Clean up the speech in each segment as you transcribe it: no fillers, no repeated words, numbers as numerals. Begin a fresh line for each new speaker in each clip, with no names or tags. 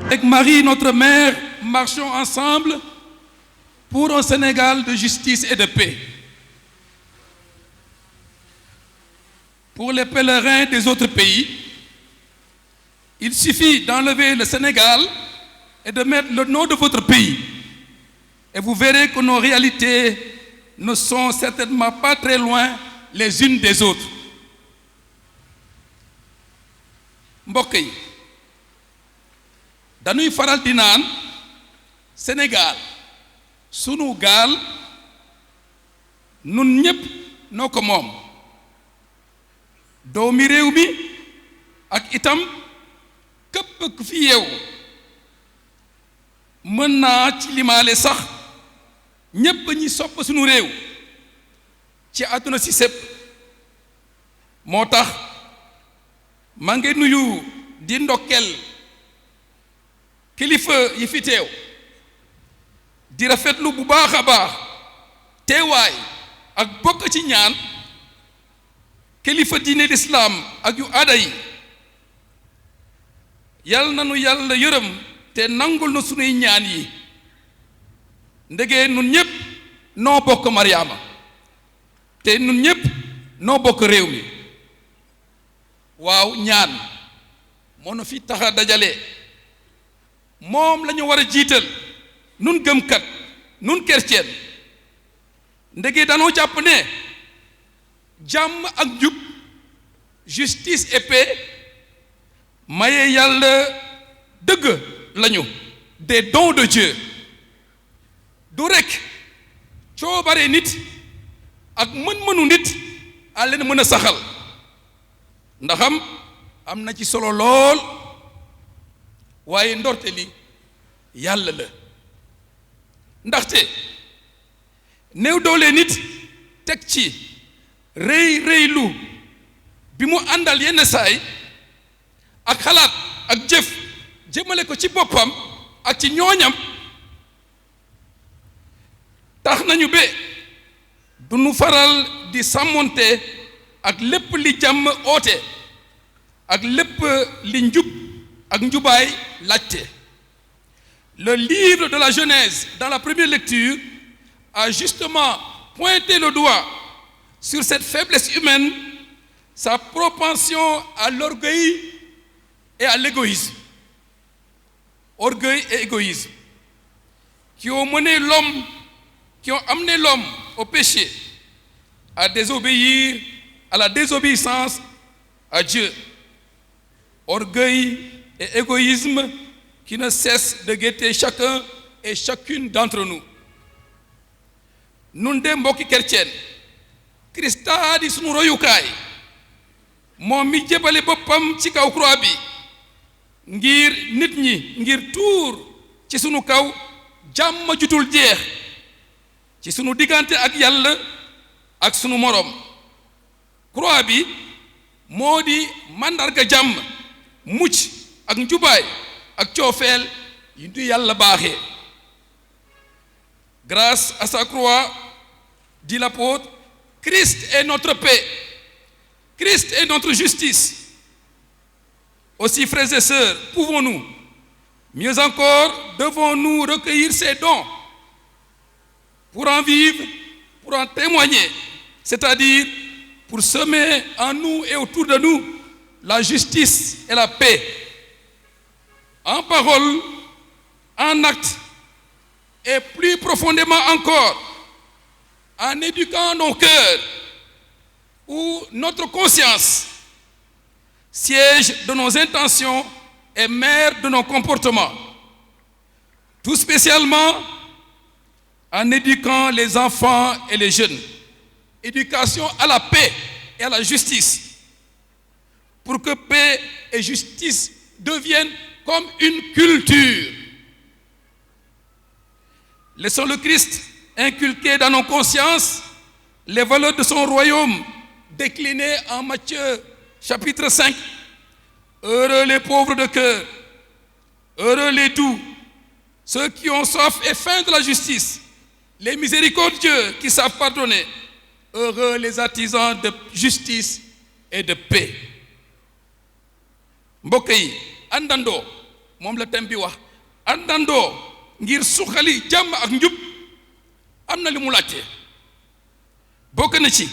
Avec Marie, notre mère, marchons ensemble pour un Sénégal de justice et de paix. Pour les pèlerins des autres pays, il suffit d'enlever le Sénégal et de mettre le nom de votre pays. Et vous verrez que nos réalités ne sont certainement pas très loin les unes des autres. mbokk yi dañuy faral di naan Sénégal sunu gaal nun ñépp noo ko moom doomi réew mi ak itam képp ku fi yeewu mën naa ci limaale sax ñépp ñi sopp sunu réew ci àdduna si sépp moo tax maa ngi nuyu di ndokkel kilifa yi fi teew di rafetlu bu baax a baax teewaay ak bokk ci ñaan kilifa diine lislaam ak yu aada yi yal na nu yàlla yërëm te nangul na sunuy ñaan yi ndege nun ñépp noo bokk Mariama te nun ñépp noo bokk réew mi waaw ñaan moo nu fi taxa dajale moom la ñu war a jiital nun gëmkat nun chrétien ndege danoo jàpp ne jàmm ak njub justice et paix maye yàlla dëgg lañu des dons de Dieu du rekk coobare nit ak mën-mënu nit a leen mën a saxal ndaxam am na ci solo lool waaye ndorte li yàlla la ndaxte néew doole nit teg ci rëylu bi mu àndal yenn saay ak xalaat ak jëf jëmale ko ci boppam ak ci ñooñam tax nañu ba du nu faral di sàmmonte ak lépp li jàmm oote ak lépp li njub ak njubaay laajte. Le livre de la Genèse, dans la première lecture, a justement pointé le doigt sur cette faiblesse humaine, sa propension à l'orgueil et à l'égoïsme. Orgueil et égoïsme qui ont amené l'homme au péché, à désobéir, à la désobéissance à Dieu. Orgueil et égoïsme qui ne cessent de guetter chacun et chacune d'entre nous. Nun de mbokki chrétien Krista di sunu royukaay moom mi jébale boppam ci kaw croix bi ngir nit ñi ngir tuur ci sunu kaw jàmm jutul jeex ci sunu diggante ak yàlla ak sunu moroom. Croix bi moo di màndarga jàmm mucc ak njubaay ak coofeel yi du yàlla baaxee. Grâce à sa croix, dit l'apôtre, Christ est notre paix, Christ est notre justice. Aussi, frères et sœurs, pouvons-nous, mieux encore, devons-nous recueillir ces dons pour en vivre, pour en témoigner, c'est-à-dire pour semer en nous et autour de nous la justice et la paix, en parole, en acte, et plus profondément encore, en éduquant nos cœurs, où notre conscience, siège de nos intentions et mère de nos comportements, tout spécialement en éduquant les enfants et les jeunes. Éducation à la paix et à la justice, pour que paix et justice deviennent comme une culture. Laissons le Christ inculquer dans nos consciences les valeurs de son royaume déclinées en Matthieu chapitre 5. Heureux les pauvres de cœur, heureux les doux, ceux qui ont soif et faim de la justice, les miséricordieux qui savent pardonner, heureux les artisans de justice et de paix. Mbokk yi àndandoo moom la thème bi wax àndandoo ngir suxali jàmm ak njub am na li mu laajte bokk na ci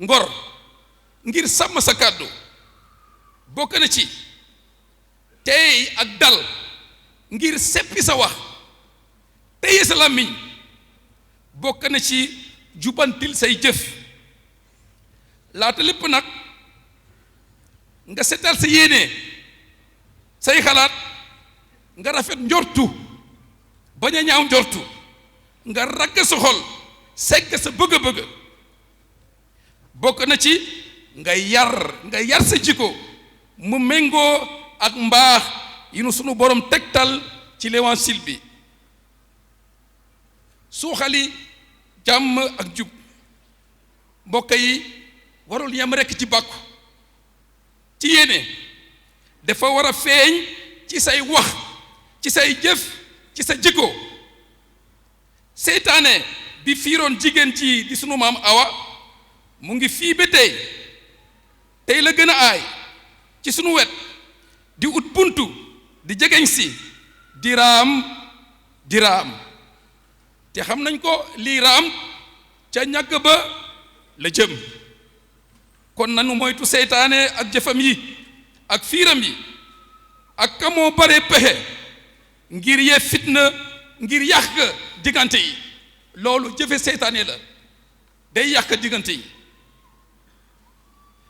ngor ngir sàmm sa kàddu bokk na ci tey ak dal ngir seppi sa wax téye sa làmmiñ bokk na ci jubantil say jëf laata lépp nag nga setal sa yéene say xalaat nga rafet njortu bañ a ñaaw njortu nga ragg sa xol segg sa bëgg-bëgg bokk na ci nga yar sa jikko mu méngoo ak mbaax yi nu sunu borom tegtal ci l'évangile bi suuxali jàmm ak jub mbokk yi warul yem rekk ci bàkku ci yéene dafa war a feeñ ci say wax ci say jëf ci sa jikko seytaane bi fiiroon jigéen ci di sunu maam Awa mu ngi fii ba tey la gën a aay ci sunu wet di ut buntu di jegeñ si di raam te xam nañ ko lii raam ca ñàkk ba la jëm kon nanu moytu seytaane ak jëfam yi ak fiiram yi ak kamoo bare pexe ngir yee fitna ngir yàq diggante yi loolu jëfe seytaane la day yàq diggante yi.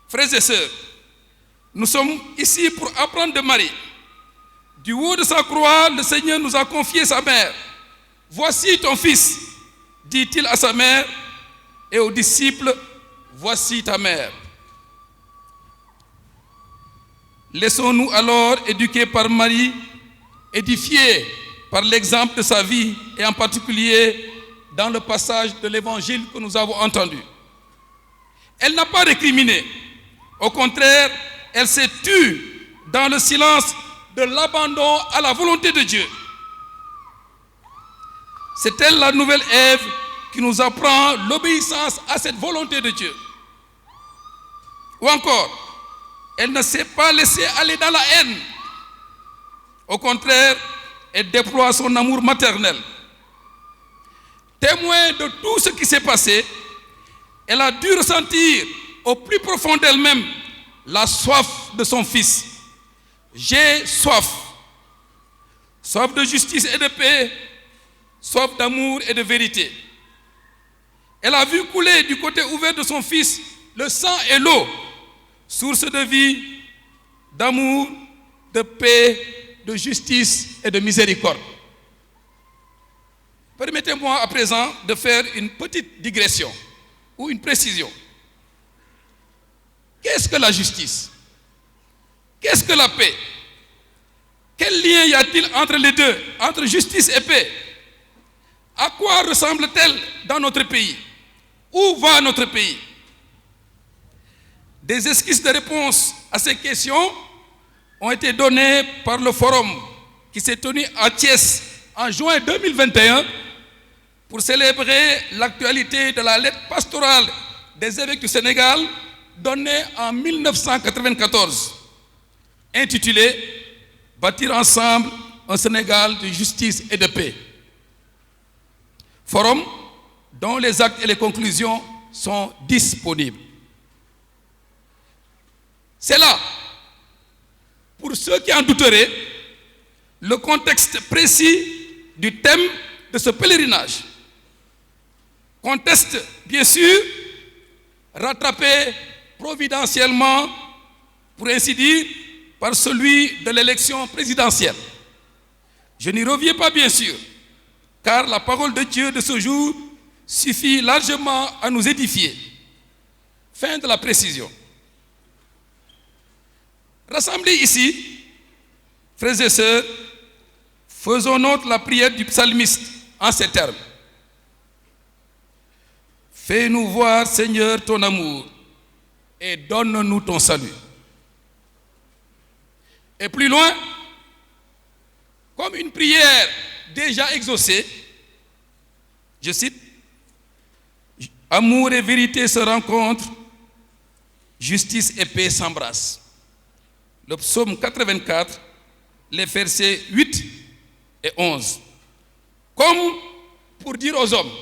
Frères et sœurs, nous sommes ici pour apprendre de Marie. Du haut de sa croix, le Seigneur nous a confié sa mère. Voici ton fils, dit-il à sa mère, et aux disciples, voici ta mère. Laissons-nous alors éduquer par Marie, édifier par l'exemple de sa vie, et en particulier dans le passage de l'évangile que nous avons entendu. Elle n'a pas récriminé. Au contraire, elle s'est tue dans le silence de l'abandon à la volonté de Dieu. C'est elle la nouvelle Ève qui nous apprend l'obéissance à cette volonté de Dieu. Ou encore, elle ne s'est pas laissée aller dans la haine. Au contraire, elle déploie son amour maternel. Témoin de tout ce qui s'est passé, elle a dû ressentir au plus profond d'elle-même la soif de son fils. J'ai soif. Soif de justice et de paix, soif d'amour et de vérité. Elle a vu couler du côté ouvert de son fils le sang et l'eau, source de vie, d'amour, de paix, de justice et de miséricorde. Permettez-moi à présent de faire une petite digression ou une précision. Qu'est-ce que la justice? Qu'est-ce que la paix? Quel lien y a-t-il entre les deux, entre justice et paix? À quoi ressemble-t-elle dans notre pays? Où va notre pays? Des esquisses de réponse à ces questions ont été données par le forum qui s'est tenu à Thiès en juin 2021 pour célébrer l'actualité de la lettre pastorale des évêques du Sénégal donnée en 1994, intitulée « Bâtir ensemble un Sénégal de justice et de paix ». Forum dont les actes et les conclusions sont disponibles. C'est là, pour ceux qui en douteraient, le contexte précis du thème de ce pèlerinage. Contexte, bien sûr, rattrapé providentiellement, pour ainsi dire, par celui de l'élection présidentielle. Je n'y reviens pas, bien sûr, car la parole de Dieu de ce jour suffit largement à nous édifier. Fin de la précision. Rassemblés ici, frères et sœurs, faisons nôtre la prière du psalmiste en ces termes. Fais-nous voir, Seigneur, ton amour et donne-nous ton salut. Et plus loin, comme une prière déjà exaucée, je cite, amour et vérité se rencontrent, justice et paix s'embrassent. Le psaume 84, les versets 8 et 11. Comme pour dire aux hommes,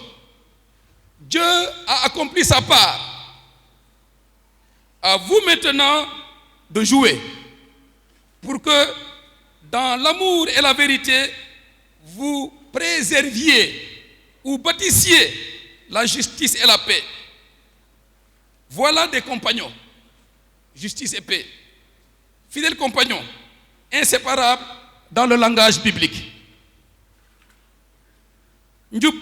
Dieu a accompli sa part. À vous maintenant de jouer pour que dans l'amour et la vérité, vous préserviez ou bâtissiez la justice et la paix. Voilà des compagnons, justice et paix. Fidèles compagnons, inséparables dans le langage biblique. Njub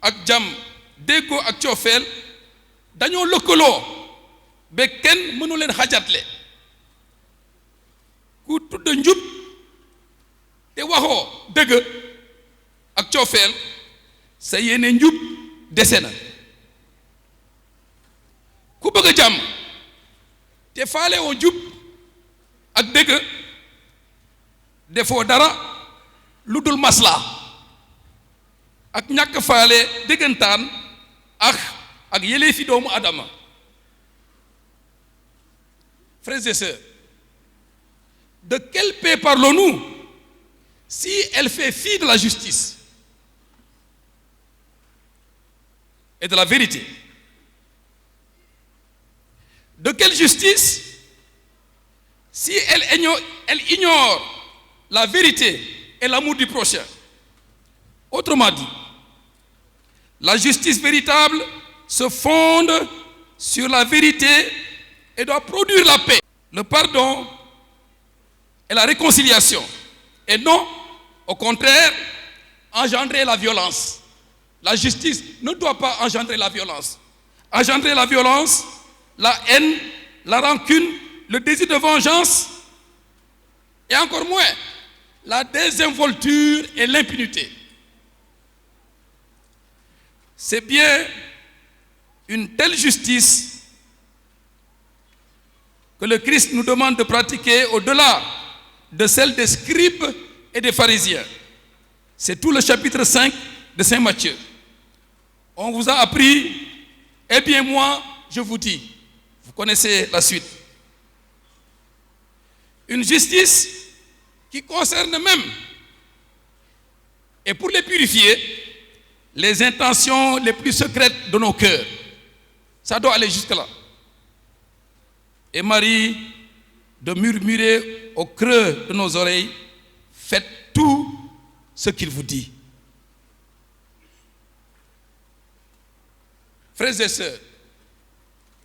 ak jàmm, déggoo ak coofeel dañoo lëkkaloo ba kenn mënu leen xajatle. Ku tudd njub te waxoo dëgg ak coofeel sa yéene njub dese na. Ku bëgg jàmm te faale woo njub ak dëgg defoo dara lu dul masla ak ñàkk faale dëggantaan ak yëleefi doomu Adama. Frères et sœurs, de quelle paix parlons-nous si elle fait fi de la justice et de la vérité? De quelle justice si elle ignore la vérité et l'amour du prochain? Autrement dit, la justice véritable se fonde sur la vérité et doit produire la paix, le pardon et la réconciliation, et non, au contraire, engendrer la violence. La justice ne doit pas engendrer la violence. Engendrer la violence, la haine, la rancune, le désir de vengeance, et encore moins, la désinvolture et l'impunité. C'est bien une telle justice que le Christ nous demande de pratiquer au-delà de celle des scribes et des pharisiens. C'est tout le chapitre 5 de Saint Matthieu. On vous a appris, eh bien moi, je vous dis. Vous connaissez la suite. Une justice qui concerne même, et pour les purifier, les intentions les plus secrètes de nos cœurs. Ça doit aller jusque-là. Et Marie, de murmurer au creux de nos oreilles, faites tout ce qu'il vous dit. Frères et sœurs,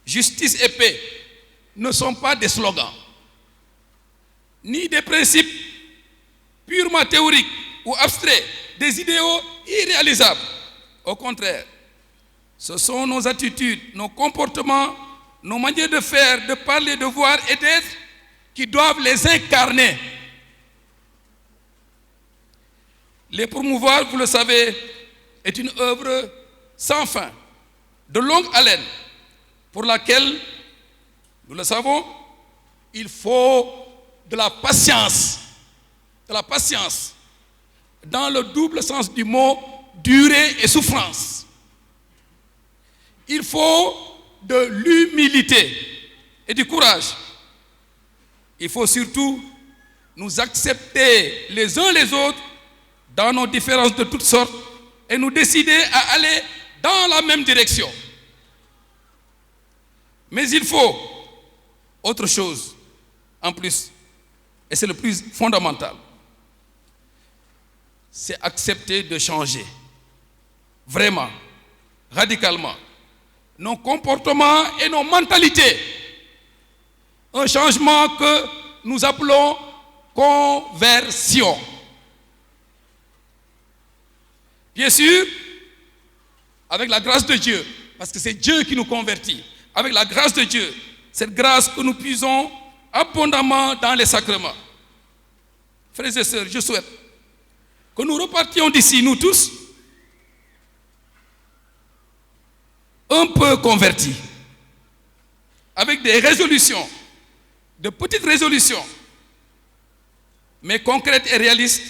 justice et paix ne sont pas des slogans, ni des principes purement théoriques ou abstraits, des idéaux irréalisables. Au contraire, ce sont nos attitudes, nos comportements, nos manières de faire, de parler, de voir et d'être qui doivent les incarner. Les promouvoir, vous le savez, est une œuvre sans fin, de longue haleine, pour laquelle, nous le savons, il faut de la patience, dans le double sens du mot durée et souffrance. Il faut de l'humilité et du courage. Il faut surtout nous accepter les uns les autres dans nos différences de toutes sortes et nous décider à aller dans la même direction. Mais il faut autre chose en plus, et c'est le plus fondamental. C'est accepter de changer, vraiment, radicalement, nos comportements et nos mentalités. Un changement que nous appelons conversion. Bien sûr, avec la grâce de Dieu, parce que c'est Dieu qui nous convertit. Avec la grâce de Dieu, cette grâce que nous puisons abondamment dans les sacrements. Frères et sœurs, je souhaite que nous repartions d'ici, nous tous, un peu convertis, avec des résolutions, de petites résolutions, mais concrètes et réalistes,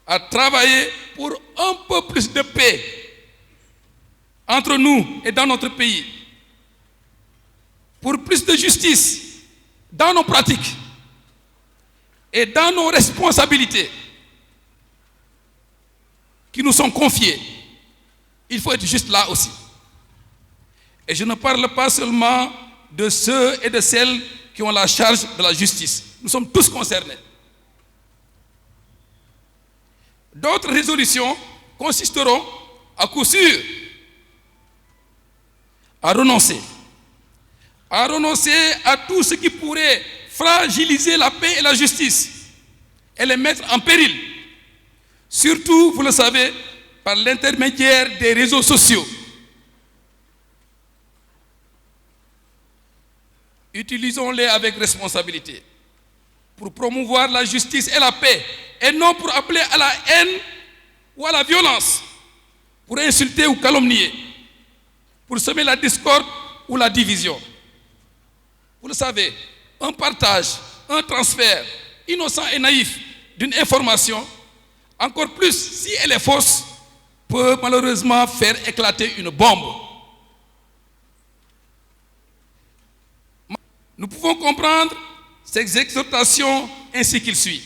à travailler pour un peu plus de paix entre nous et dans notre pays, pour plus de justice dans nos pratiques, Et dans nos responsabilités qui nous sont confiées, il faut être juste là aussi. Et je ne parle pas seulement de ceux et de celles qui ont la charge de la justice. Nous sommes tous concernés. D'autres résolutions consisteront, à coup sûr, à renoncer à tout ce qui pourrait fragiliser la paix et la justice et les mettre en péril. Surtout, vous le savez, par l'intermédiaire des réseaux sociaux. Utilisons-les avec responsabilité pour promouvoir la justice et la paix, et non pour appeler à la haine ou à la violence, pour insulter ou calomnier, pour semer la discorde ou la division. Vous le savez, un partage, un transfert innocent et naïf d'une information, encore plus si elle est fausse, peut malheureusement faire éclater une bombe. Nous pouvons comprendre ces exhortations ainsi qu'il suit.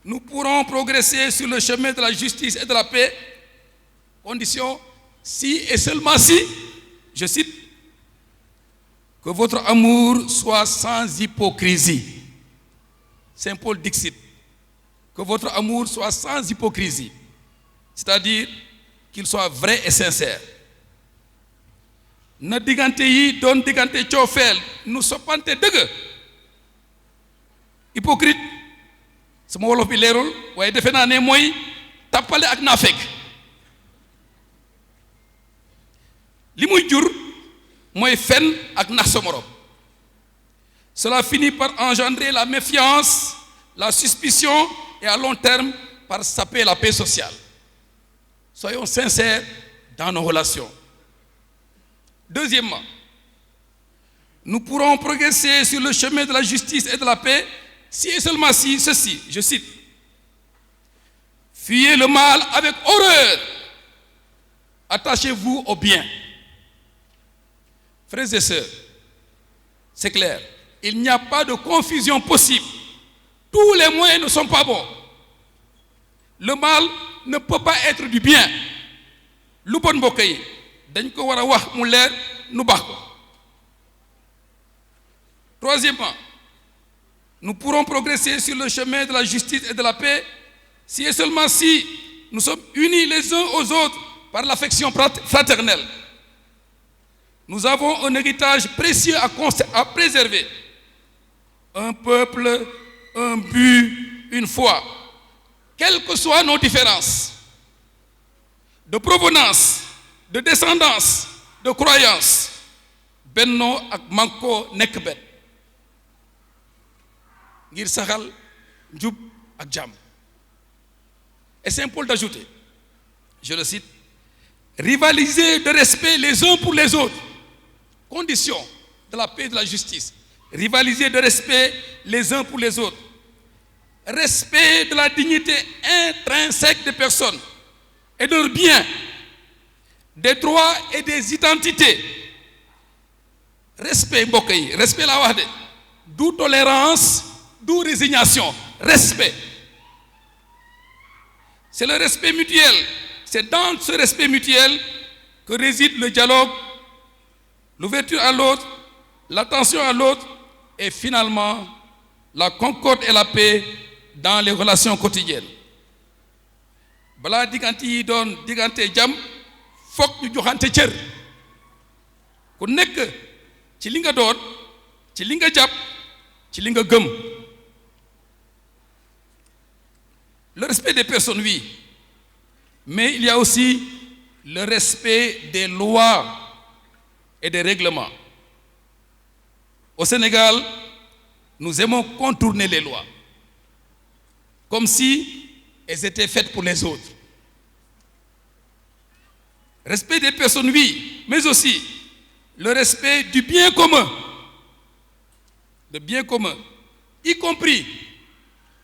Nous pourrons progresser sur le chemin de la justice et de la paix, condition si et seulement si, je cite, que votre amour soit sans hypocrisie. Saint Paul dixit, que votre amour soit sans hypocrisie, c'est-à-dire qu'il soit vrai et sincère. Na diggante yi doon diggante coofeel nu soppante dëgg. Hypocrite sama wolof bi leerul waaye defe naa ne mooy tappale ak naafeq. Li muy jur mooy fen ak nax sa morom. Cela finit par engendrer la méfiance, la suspicion et à long terme par saper la paix sociale. Soyons sincères dans nos relations. Deuxièmement, nous pourrons progresser sur le chemin de la justice et de la paix si et seulement si, ceci, je cite, fuyez le mal avec horreur, attachez-vous au bien. Frères et sœurs, c'est clair, il n'y a pas de confusion possible. Tous les moyens ne sont pas bons. Le mal ne peut pas être du bien. Lu bon mbokk yi dañ ko war a wax mu leer nu baax ko. Troisièmement, nous pourrons progresser sur le chemin de la justice et de la paix si et seulement si nous sommes unis les uns aux autres par l'affection fraternelle. Nous avons un héritage précieux à préserver. Un peuple, un but, une foi. Quelles que soient nos différences de provenance, de descendance, de croyance, benno ak manko nekk benn ngir saxal njub ak jàmm. Et Saint Paul d'ajouter, je le cite, rivaliser de respect les uns pour les autres, condition de la paix et de la justice. Rivaliser de respect les uns pour les autres, respect de la dignité intrinsèque des personnes et de leurs biens, des droits et des identités. Respect mbokk yi, respect laa wax de, du tolérance, du résignation, respect. C'est le respect mutuel. C'est dans ce respect mutuel que réside le dialogue, l'ouverture à l'autre, l'attention à l'autre et finalement la concorde et la paix dans les relations quotidiennes. Balaa diggante yi doon diggante jàmm, fokk ñu joxante cër. Ku nekk ci li nga doon, ci li nga jàpp, ci li nga gëm. Le respect des personnes, oui, mais il y a aussi le respect des lois et des règlements. Au Sénégal, nous aimons contourner les lois, comme si elles étaient faites pour les autres. Respect des personnes, oui, mais aussi le respect du bien commun, le bien commun, y compris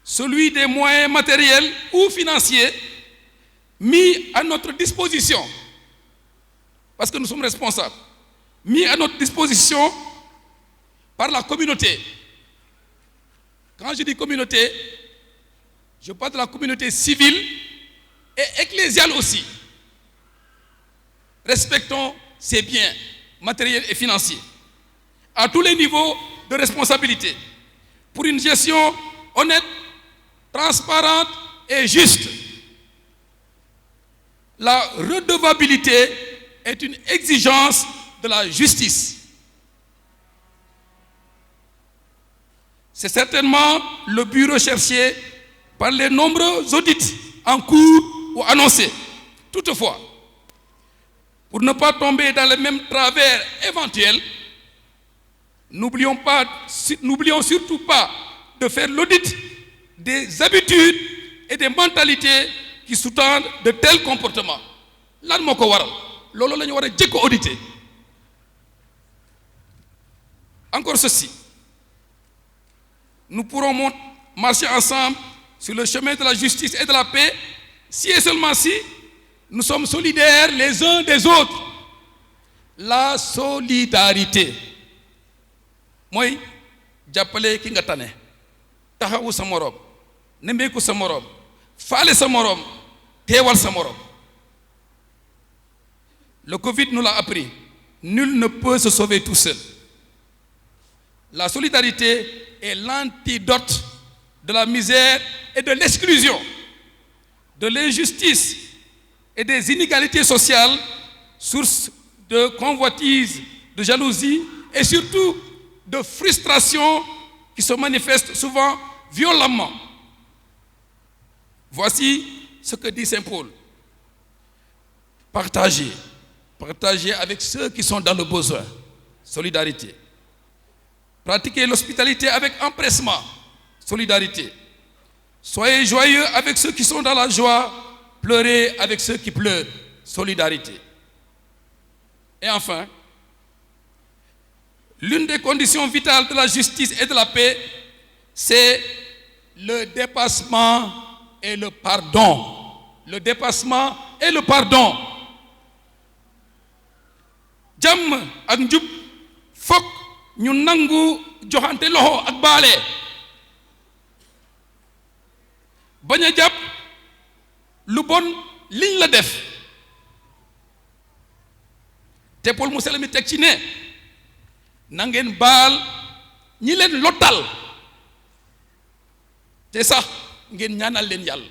celui des moyens matériels ou financiers mis à notre disposition, parce que nous sommes responsables, mis à notre disposition par la communauté. Quand je dis communauté, je parle de la communauté civile et ecclésiale aussi. Respectons ses biens matériels et financiers à tous les niveaux de responsabilité pour une gestion honnête, transparente et juste. La redevabilité est une exigence de la justice. C'est certainement le but recherché par les nombreux audits en cours ou annoncés. Toutefois, pour ne pas tomber dans les mêmes travers éventuels, n'oublions surtout pas de faire l'audit des habitudes et des mentalités qui sous-tendent de tels comportements. Lan moo ko waral loolu la ñu war a jëkk auditer. Encore ceci, nous pourrons marcher ensemble sur le chemin de la justice et de la paix si et seulement si nous sommes solidaires les uns des autres. La solidarité mooy jàppale ki nga tane, taxawu sa moroom, nemmeeku sa moroom, faale sa moroom, teewal sa moroom. Le Covid nous l'a appris, nul ne peut se sauver tout seul. La solidarité est l'antidote de la misère et de l'exclusion, de l'injustice et des inégalités sociales, source de convoitise, de jalousie et surtout de frustration qui se manifestent souvent violemment. Voici ce que dit Saint Paul. Partagez avec ceux qui sont dans le besoin. Solidarité. Pratiquez l'hospitalité avec empressement. Solidarité. Soyez joyeux avec ceux qui sont dans la joie. Pleurez avec ceux qui pleurent. Solidarité. Et enfin, l'une des conditions vitales de la justice et de la paix, c'est le dépassement et le pardon. Le dépassement et le pardon. Jàmm ak njub fokk ñu nangu joxante loxo ak baale. Bañ a jàpp lu bon liñ la def. Te Paul mu sell mi teg ci ne na ngeen baal ñi leen lottal te sax ngeen ñaanal leen yàlla.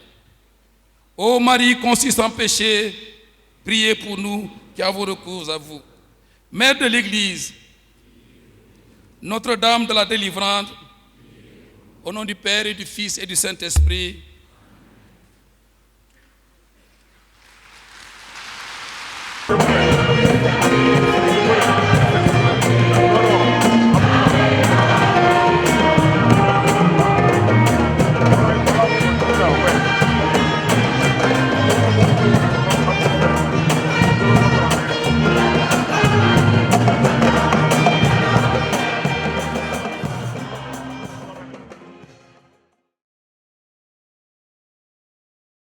Ô Marie conçue sans péché, priez pour nous qui avons recours à vous. Mère de l'Église, Notre-Dame de la délivrance, au nom du Père et du Fils et du Saint-Esprit,